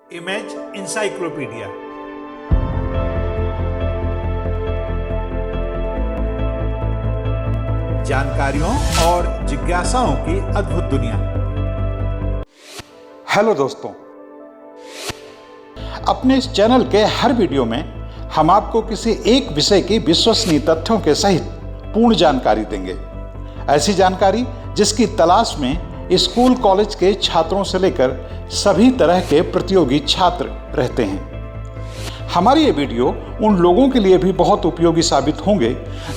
Image encyclopedia. जानकारियों और जिज्ञासाओं की अद्भुत दुनिया। हेलो दोस्तों, अपने इस चैनल के हर वीडियो में हम आपको किसी एक विषय की विश्वसनीय तथ्यों के सहित पूर्ण जानकारी देंगे। ऐसी जानकारी जिसकी तलाश में स्कूल कॉलेज के छात्रों से लेकर सभी तरह के प्रतियोगी छात्र रहते हैं। हमारी ये वीडियो उन लोगों के लिए भी बहुत उपयोगी साबित होंगे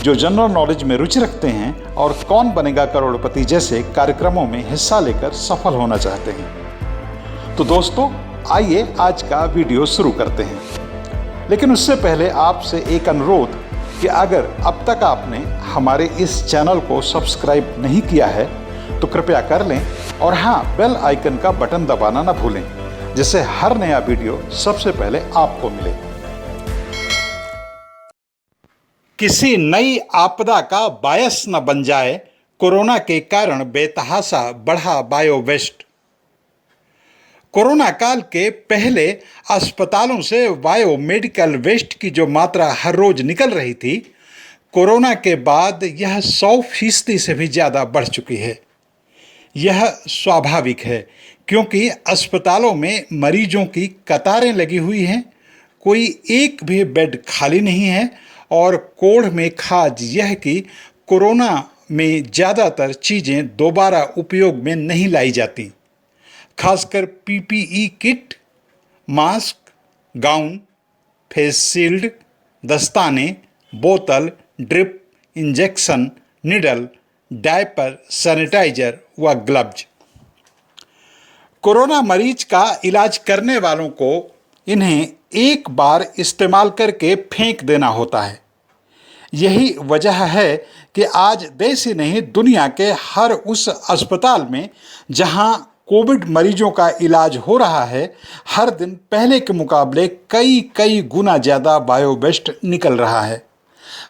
जो जनरल नॉलेज में रुचि रखते हैं और कौन बनेगा करोड़पति जैसे कार्यक्रमों में हिस्सा लेकर सफल होना चाहते हैं। तो दोस्तों, आइए आज का वीडियो शुरू करते हैं। लेकिन उससे पहले आपसे एक अनुरोध कि अगर अब तक आपने हमारे इस चैनल को सब्सक्राइब नहीं किया है तो कृपया कर लें और हाँ, बेल आइकन का बटन दबाना न भूलें, जिससे हर नया वीडियो सबसे पहले आपको मिले। किसी नई आपदा का बायस न बन जाए, कोरोना के कारण बेतहाशा बढ़ा बायो वेस्ट। कोरोना काल के पहले अस्पतालों से बायो मेडिकल वेस्ट की जो मात्रा हर रोज निकल रही थी, कोरोना के बाद यह 100% से भी ज़्यादा बढ़ चुकी है। यह स्वाभाविक है क्योंकि अस्पतालों में मरीजों की कतारें लगी हुई हैं, कोई एक भी बेड खाली नहीं है और कोढ़ में खाज यह कि कोरोना में ज़्यादातर चीज़ें दोबारा उपयोग में नहीं लाई जाती। खासकर PPE kit, mask, gown, face shield, दस्ताने, बोतल, drip, injection, needle, diaper, sanitiser व ग्लव्स। कोरोना मरीज का इलाज करने वालों को इन्हें एक बार इस्तेमाल करके फेंक देना होता है। यही वजह है कि आज देश ही नहीं, दुनिया के हर उस अस्पताल में जहां कोविड मरीजों का इलाज हो रहा है, हर दिन पहले के मुकाबले कई गुना ज़्यादा बायो वेस्ट निकल रहा है।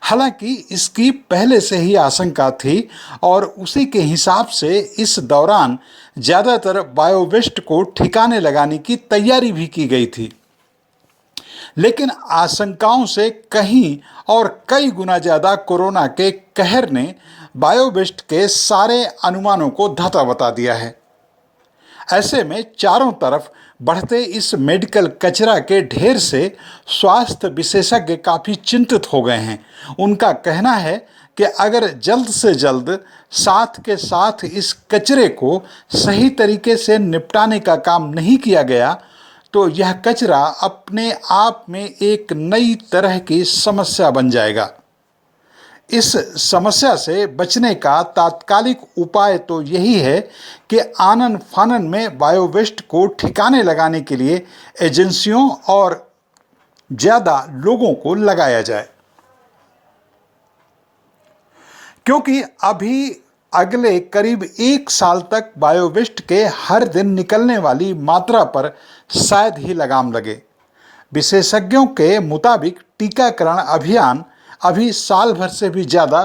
हालांकि इसकी पहले से ही आशंका थी और उसी के हिसाब से इस दौरान ज़्यादातर बायो वेस्ट को ठिकाने लगाने की तैयारी भी की गई थी। लेकिन आशंकाओं से कहीं और कई गुना ज़्यादा कोरोना के कहर ने बायो वेस्ट के सारे अनुमानों को धता बता दिया है। ऐसे में चारों तरफ बढ़ते इस मेडिकल कचरा के ढेर से स्वास्थ्य विशेषज्ञ काफ़ी चिंतित हो गए हैं। उनका कहना है कि अगर जल्द से जल्द साथ के साथ इस कचरे को सही तरीके से निपटाने का काम नहीं किया गया तो यह कचरा अपने आप में एक नई तरह की समस्या बन जाएगा। इस समस्या से बचने का तात्कालिक उपाय तो यही है कि आनन फानन में बायो वेस्ट को ठिकाने लगाने के लिए एजेंसियों और ज़्यादा लोगों को लगाया जाए, क्योंकि अभी अगले करीब 1 साल तक बायो वेस्ट के हर दिन निकलने वाली मात्रा पर शायद ही लगाम लगे। विशेषज्ञों के मुताबिक टीकाकरण अभियान अभी साल भर से भी ज़्यादा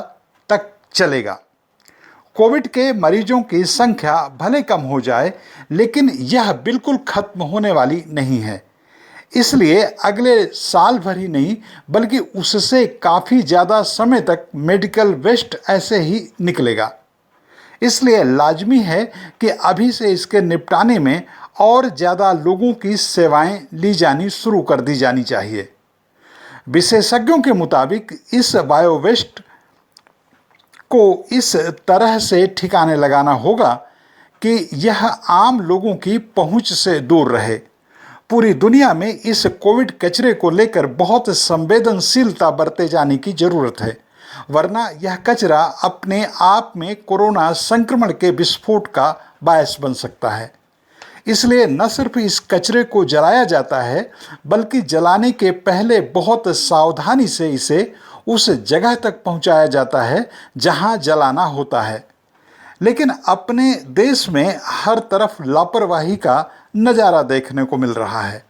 तक चलेगा। कोविड के मरीजों की संख्या भले कम हो जाए, लेकिन यह बिल्कुल खत्म होने वाली नहीं है। इसलिए अगले साल भर ही नहीं बल्कि उससे काफ़ी ज़्यादा समय तक मेडिकल वेस्ट ऐसे ही निकलेगा। इसलिए लाजमी है कि अभी से इसके निपटाने में और ज़्यादा लोगों की सेवाएं ली जानी शुरू कर दी जानी चाहिए। विशेषज्ञों के मुताबिक इस बायो वेस्ट को इस तरह से ठिकाने लगाना होगा कि यह आम लोगों की पहुंच से दूर रहे। पूरी दुनिया में इस कोविड कचरे को लेकर बहुत संवेदनशीलता बरते जाने की ज़रूरत है, वरना यह कचरा अपने आप में कोरोना संक्रमण के विस्फोट का बायस बन सकता है। इसलिए न सिर्फ इस कचरे को जलाया जाता है, बल्कि जलाने के पहले बहुत सावधानी से इसे उस जगह तक पहुंचाया जाता है जहां जलाना होता है। लेकिन अपने देश में हर तरफ लापरवाही का नज़ारा देखने को मिल रहा है।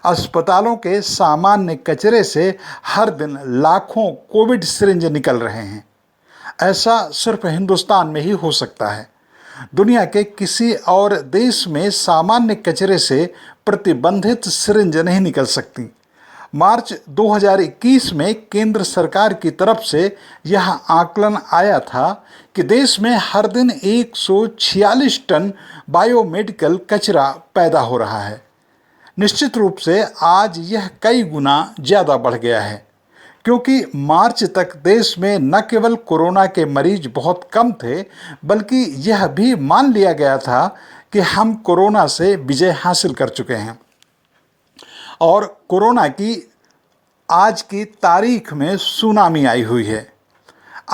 अस्पतालों के सामान्य कचरे से हर दिन लाखों कोविड सिरिंज निकल रहे हैं। ऐसा सिर्फ हिंदुस्तान में ही हो सकता है। दुनिया के किसी और देश में सामान्य कचरे से प्रतिबंधित सिरिंज नहीं निकल सकती। मार्च 2021 में केंद्र सरकार की तरफ से यह आकलन आया था कि देश में हर दिन 146 टन बायोमेडिकल कचरा पैदा हो रहा है। निश्चित रूप से आज यह कई गुना ज़्यादा बढ़ गया है, क्योंकि मार्च तक देश में न केवल कोरोना के मरीज बहुत कम थे, बल्कि यह भी मान लिया गया था कि हम कोरोना से विजय हासिल कर चुके हैं। और कोरोना की आज की तारीख में सुनामी आई हुई है।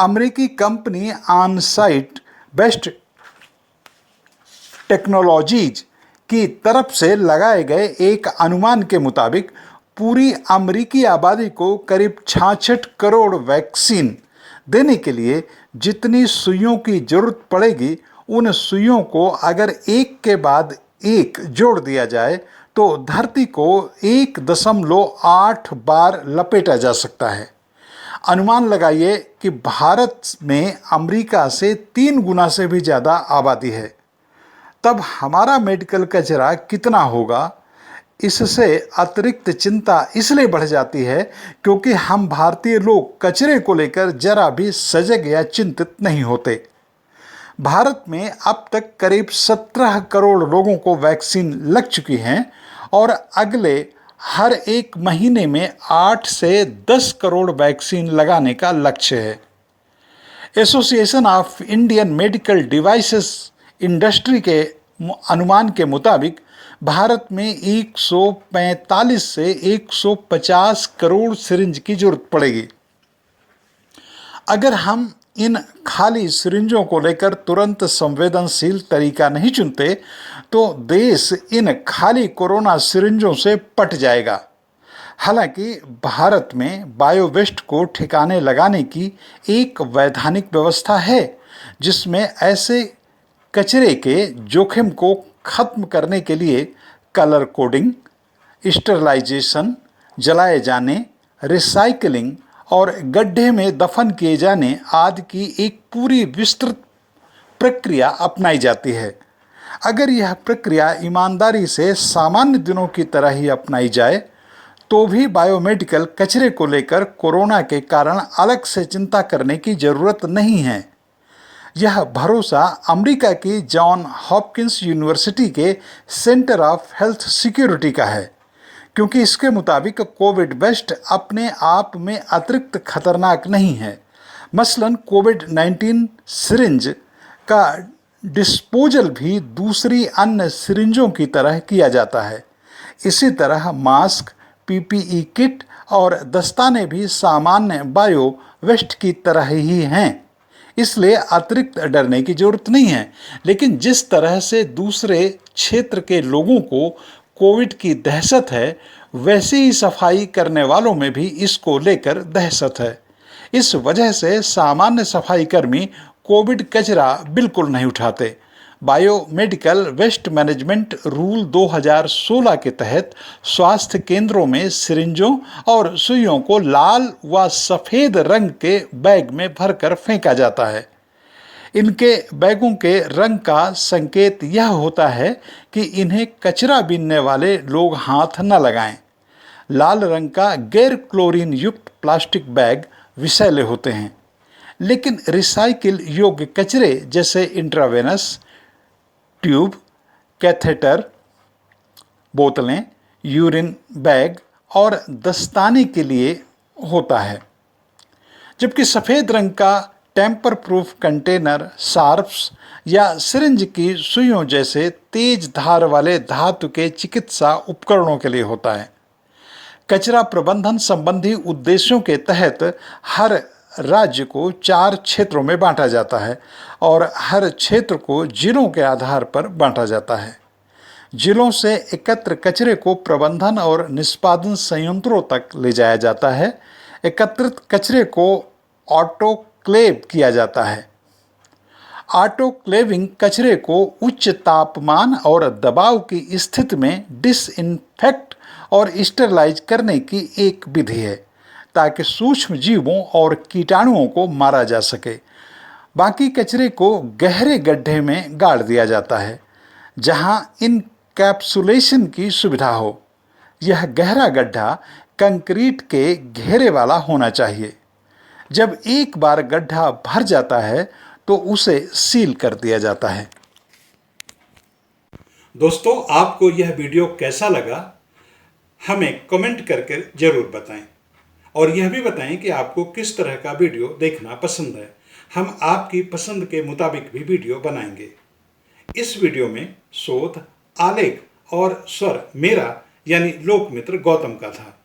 अमेरिकी कंपनी ऑनसाइट बेस्ट टेक्नोलॉजीज की तरफ से लगाए गए एक अनुमान के मुताबिक पूरी अमेरिकी आबादी को करीब 66 करोड़ वैक्सीन देने के लिए जितनी सुइयों की जरूरत पड़ेगी, उन सुइयों को अगर एक के बाद एक जोड़ दिया जाए तो धरती को 1.8 बार लपेटा जा सकता है। अनुमान लगाइए कि भारत में अमेरिका से 3 गुना से भी ज़्यादा आबादी है। तब हमारा मेडिकल कचरा कितना होगा? इससे अतिरिक्त चिंता इसलिए बढ़ जाती है क्योंकि हम भारतीय लोग कचरे को लेकर जरा भी सजग या चिंतित नहीं होते। भारत में अब तक करीब 17 करोड़ लोगों को वैक्सीन लग चुकी हैं और अगले हर एक महीने में 8 से 10 करोड़ वैक्सीन लगाने का लक्ष्य है। Association of Indian medical devices industry के अनुमान के मुताबिक भारत में 145 से 150 करोड़ सिरिंज की जरूरत पड़ेगी। अगर हम इन खाली सिरिंजों को लेकर तुरंत संवेदनशील तरीका नहीं चुनते तो देश इन खाली कोरोना सिरिंजों से पट जाएगा। हालांकि भारत में बायोवेस्ट को ठिकाने लगाने की एक वैधानिक व्यवस्था है, जिसमें ऐसे कचरे के जोखिम को खत्म करने के लिए कलर कोडिंग, स्टरलाइजेशन, जलाए जाने, रिसाइकलिंग और गड्ढे में दफन किए जाने आदि की एक पूरी विस्तृत प्रक्रिया अपनाई जाती है। अगर यह प्रक्रिया ईमानदारी से सामान्य दिनों की तरह ही अपनाई जाए तो भी बायोमेडिकल कचरे को लेकर कोरोना के कारण अलग से चिंता करने की जरूरत नहीं है। यह भरोसा अमेरिका की जॉन हॉपकिंस यूनिवर्सिटी के सेंटर ऑफ हेल्थ सिक्योरिटी का है, क्योंकि इसके मुताबिक कोविड वेस्ट अपने आप में अतिरिक्त खतरनाक नहीं है। मसलन कोविड-19 सिरिंज का डिस्पोजल भी दूसरी अन्य सिरिंजों की तरह किया जाता है। इसी तरह मास्क, पीपीई किट और दस्ताने भी सामान्य बायो वेस्ट की तरह ही हैं, इसलिए अतिरिक्त डरने की जरूरत नहीं है। लेकिन जिस तरह से दूसरे क्षेत्र के लोगों को कोविड की दहशत है, वैसे ही सफाई करने वालों में भी इसको लेकर दहशत है। इस वजह से सामान्य सफाई कर्मी कोविड कचरा बिल्कुल नहीं उठाते। बायोमेडिकल वेस्ट मैनेजमेंट रूल 2016 के तहत स्वास्थ्य केंद्रों में सिरिंजों और सुइयों को लाल व सफ़ेद रंग के बैग में भरकर फेंका जाता है। इनके बैगों के रंग का संकेत यह होता है कि इन्हें कचरा बीनने वाले लोग हाथ न लगाएं। लाल रंग का गैर क्लोरीन युक्त प्लास्टिक बैग विषैले होते हैं, लेकिन रिसाइकिल योग्य कचरे जैसे इंट्रावेनस ट्यूब, कैथेटर, बोतलें, यूरिन बैग और दस्ताने के लिए होता है। जबकि सफ़ेद रंग का टेम्पर प्रूफ कंटेनर शार्प्स या सिरिंज की सुइयों जैसे तेज धार वाले धातु के चिकित्सा उपकरणों के लिए होता है। कचरा प्रबंधन संबंधी उद्देश्यों के तहत हर राज्य को 4 क्षेत्रों में बांटा जाता है और हर क्षेत्र को जिलों के आधार पर बांटा जाता है। जिलों से एकत्र कचरे को प्रबंधन और निष्पादन संयंत्रों तक ले जाया जाता है। एकत्रित कचरे को ऑटोक्लेव किया जाता है। ऑटोक्लेविंग कचरे को उच्च तापमान और दबाव की स्थिति में डिसइंफेक्ट और स्टरलाइज करने की एक विधि है, ताकि सूक्ष्म जीवों और कीटाणुओं को मारा जा सके। बाकी कचरे को गहरे गड्ढे में गाड़ दिया जाता है जहां इनकैप्सुलेशन की सुविधा हो। यह गहरा गड्ढा कंक्रीट के घेरे वाला होना चाहिए। जब एक बार गड्ढा भर जाता है तो उसे सील कर दिया जाता है। दोस्तों, आपको यह वीडियो कैसा लगा हमें कमेंट करके जरूर बताएं और यह भी बताएं कि आपको किस तरह का वीडियो देखना पसंद है। हम आपकी पसंद के मुताबिक भी वीडियो बनाएंगे। इस वीडियो में शोध, आलेख और स्वर मेरा यानी लोकमित्र गौतम का था।